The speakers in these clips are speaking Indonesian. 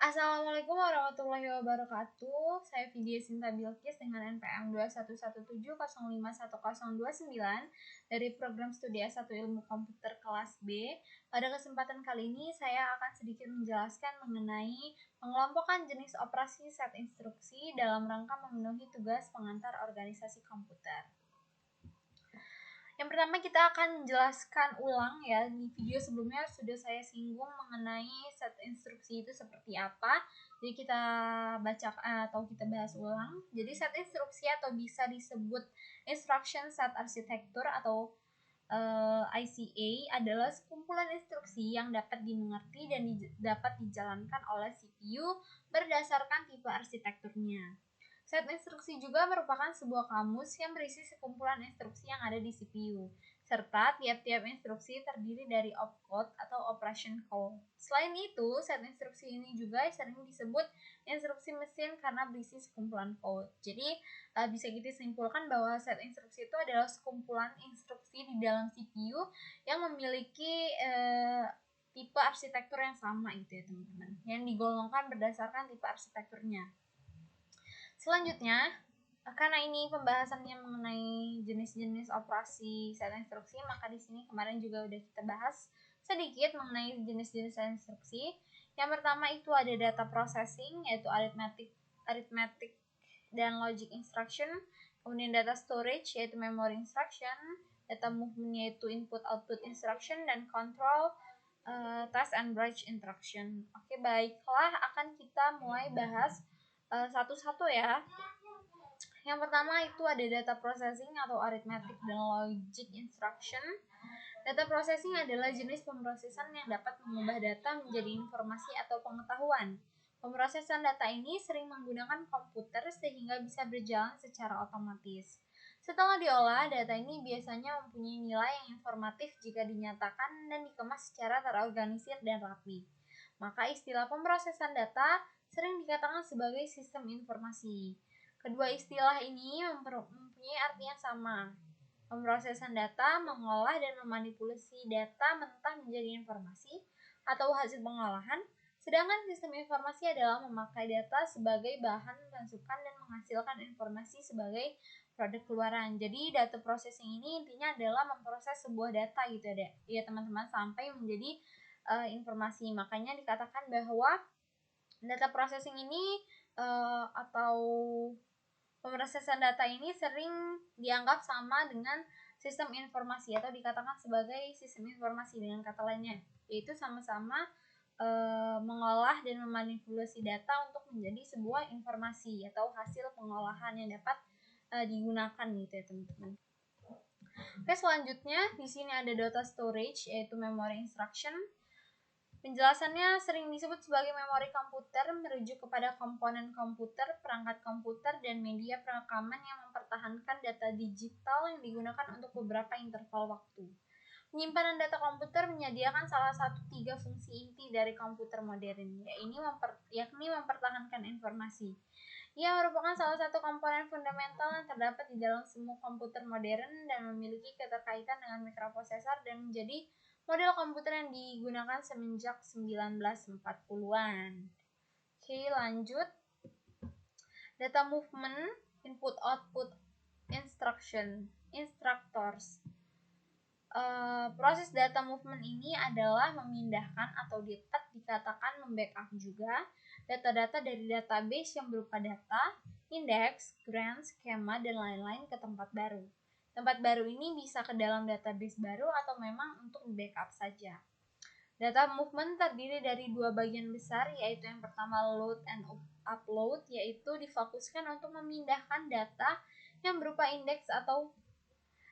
Assalamualaikum warahmatullahi wabarakatuh. Saya Vidya Sinta Bilkis dengan NPM 21170510209 dari program studi S1 Ilmu Komputer kelas B. Pada kesempatan kali ini saya akan sedikit menjelaskan mengenai pengelompokan jenis operasi set instruksi dalam rangka memenuhi tugas pengantar organisasi komputer. Yang pertama kita akan menjelaskan ulang ya, di video sebelumnya sudah saya singgung mengenai set instruksi itu seperti apa. Jadi kita baca atau kita bahas ulang. Jadi set instruksi atau bisa disebut instruction set architecture atau ICA adalah sekumpulan instruksi yang dapat dimengerti dan dapat dijalankan oleh CPU berdasarkan tipe arsitekturnya. Set instruksi juga merupakan sebuah kamus yang berisi sekumpulan instruksi yang ada di CPU, serta tiap-tiap instruksi terdiri dari opcode atau operation call. Selain itu, set instruksi ini juga sering disebut instruksi mesin karena berisi sekumpulan code. Jadi, bisa kita simpulkan bahwa set instruksi itu adalah sekumpulan instruksi di dalam CPU yang memiliki tipe arsitektur yang sama gitu ya teman-teman, yang digolongkan berdasarkan tipe arsitekturnya. Selanjutnya, karena ini pembahasannya mengenai jenis-jenis operasi set instruksi, maka di sini kemarin juga udah kita bahas sedikit mengenai jenis-jenis set instruksi. Yang pertama itu ada data processing, yaitu arithmetic dan logic instruction. Kemudian data storage, yaitu memory instruction. Data movement, yaitu input-output instruction. Dan control, test and bridge instruction. Oke, baiklah, akan kita mulai bahas satu-satu ya. Yang pertama itu ada data processing atau arithmetic dan logic instruction. Data processing adalah jenis pemrosesan yang dapat mengubah data menjadi informasi atau pengetahuan. Pemrosesan data ini sering menggunakan komputer sehingga bisa berjalan secara otomatis. Setelah diolah, data ini biasanya mempunyai nilai yang informatif jika dinyatakan dan dikemas secara terorganisir dan rapi. Maka istilah pemrosesan data sering dikatakan sebagai sistem informasi. Kedua istilah ini mempunyai arti yang sama. Pemrosesan data mengolah dan memanipulasi data mentah menjadi informasi atau hasil pengolahan, sedangkan sistem informasi adalah memakai data sebagai bahan masukan dan menghasilkan informasi sebagai produk keluaran. Jadi data processing ini intinya adalah memproses sebuah data gitu ya teman-teman sampai menjadi informasi. Makanya dikatakan bahwa data processing ini atau pemrosesan data ini sering dianggap sama dengan sistem informasi atau dikatakan sebagai sistem informasi dengan kata lainnya, yaitu sama-sama mengolah dan memanipulasi data untuk menjadi sebuah informasi atau hasil pengolahan yang dapat digunakan gitu ya teman-teman. Oke, selanjutnya di sini ada data storage yaitu memory instruction. Penjelasannya sering disebut sebagai memori komputer, merujuk kepada komponen komputer, perangkat komputer, dan media perekaman yang mempertahankan data digital yang digunakan untuk beberapa interval waktu. Penyimpanan data komputer menyediakan salah satu 3 fungsi inti dari komputer modern, yakni mempertahankan informasi. Ia merupakan salah satu komponen fundamental yang terdapat di dalam semua komputer modern dan memiliki keterkaitan dengan mikroprosesor dan menjadi model komputer yang digunakan semenjak 1940-an. Oke, lanjut. Data movement, input-output instructors. Proses data movement ini adalah memindahkan atau dapat dikatakan membackup juga data-data dari database yang berupa data, indeks, grant, skema, dan lain-lain ke tempat baru. Tempat baru ini bisa ke dalam database baru atau memang untuk backup saja. Data movement terdiri dari 2 bagian besar, yaitu yang pertama load and upload, yaitu difokuskan untuk memindahkan data yang berupa indeks atau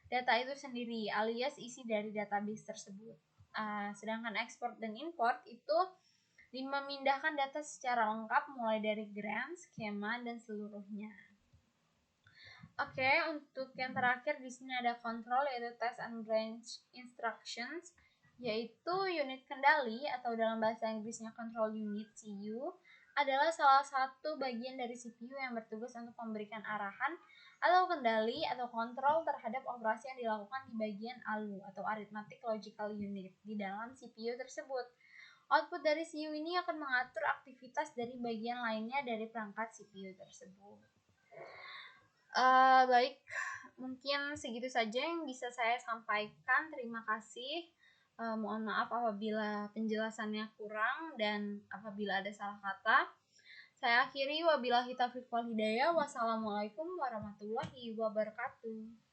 data itu sendiri alias isi dari database tersebut. Sedangkan export dan import itu memindahkan data secara lengkap mulai dari grant, skema, dan seluruhnya. Oke, untuk yang terakhir di sini ada control yaitu test and branch instructions, yaitu unit kendali atau dalam bahasa Inggrisnya control unit CU adalah salah satu bagian dari CPU yang bertugas untuk memberikan arahan atau kendali atau kontrol terhadap operasi yang dilakukan di bagian ALU atau Arithmetic Logical Unit di dalam CPU tersebut. Output dari CPU ini akan mengatur aktivitas dari bagian lainnya dari perangkat CPU tersebut. Baik, mungkin segitu saja yang bisa saya sampaikan. Terima kasih. Mohon maaf apabila penjelasannya kurang dan apabila ada salah kata. Saya akhiri, wabillahi taufiq wal hidayah. Wassalamualaikum warahmatullahi wabarakatuh.